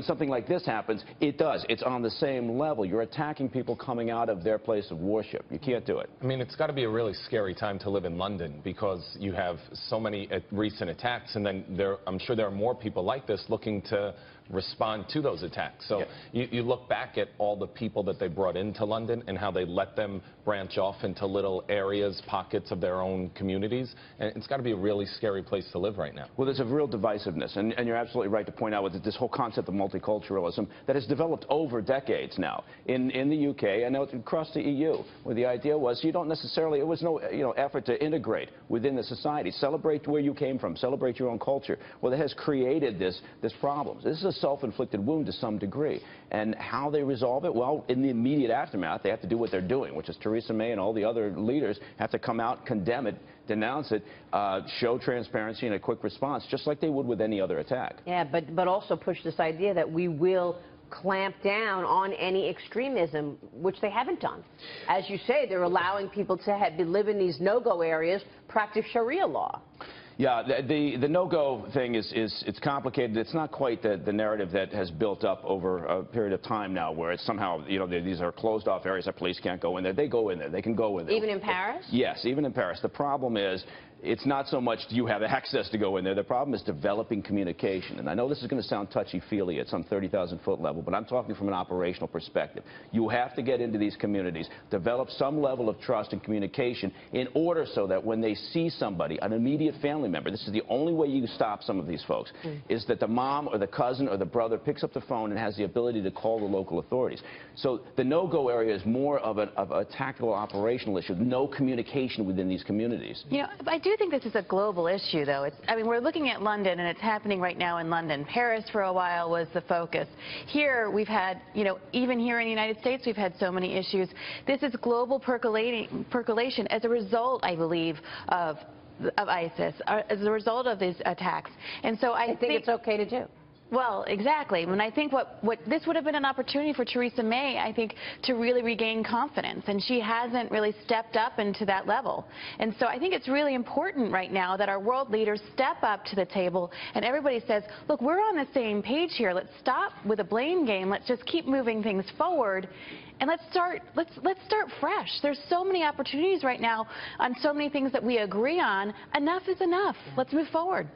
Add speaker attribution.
Speaker 1: something like this happens, it does. It's on the same level. You're attacking people coming out of their place of worship. You can't do it.
Speaker 2: I mean, it's got to be a really scary time to live in London because you have so many recent attacks, and then I'm sure there are more people like this looking to respond to those attacks. So you look back at all the people that they brought into London and how they let them branch off into little areas, pockets of their own communities, and it's got to be a really scary place to live right now.
Speaker 1: Well, there's a real divisiveness, and you're absolutely right to point out with this whole concept of multiculturalism that has developed over decades now in the UK and across the EU, where the idea was you don't necessarily, it was no effort to integrate within the society. Celebrate where you came from, celebrate your own culture. Well, that has created this problem. This is a self-inflicted wound to some degree. And how they resolve it? Well, in the immediate aftermath, they have to do what they're doing, which is Theresa May and all the other leaders have to come out, condemn it, denounce it, show transparency and a quick response, just like they would with any other attack.
Speaker 3: Yeah, but also push this idea that we will clamp down on any extremism, which they haven't done. As you say, they're allowing people to live in these no-go areas, practice Sharia law.
Speaker 1: Yeah, the no-go thing it's complicated. It's not quite the narrative that has built up over a period of time now, where it's somehow, these are closed-off areas that police can't go in there. They go in there. They can go in there.
Speaker 3: Even in Paris?
Speaker 1: Yes, even in Paris. The problem is, it's not so much do you have access to go in there. The problem is developing communication. And I know this is going to sound touchy-feely at some 30,000-foot level, but I'm talking from an operational perspective. You have to get into these communities, develop some level of trust and communication in order so that when they see somebody, an immediate family member, this is the only way you can stop some of these folks, is that the mom or the cousin or the brother picks up the phone and has the ability to call the local authorities. So the no-go area is more of a tactical operational issue, no communication within these communities.
Speaker 4: I do think this is a global issue, though. I mean, we're looking at London, and it's happening right now in London. Paris, for a while, was the focus. Here, we've had, even here in the United States, we've had so many issues. This is global percolation as a result, I believe, of ISIS, as a result of these attacks. And so I think
Speaker 3: it's okay to do.
Speaker 4: Well, exactly. And I think what this would have been an opportunity for Theresa May, I think, to really regain confidence. And she hasn't really stepped up into that level. And so I think it's really important right now that our world leaders step up to the table and everybody says, look, we're on the same page here. Let's stop with a blame game. Let's just keep moving things forward. And let's start fresh. There's so many opportunities right now on so many things that we agree on. Enough is enough. Let's move forward.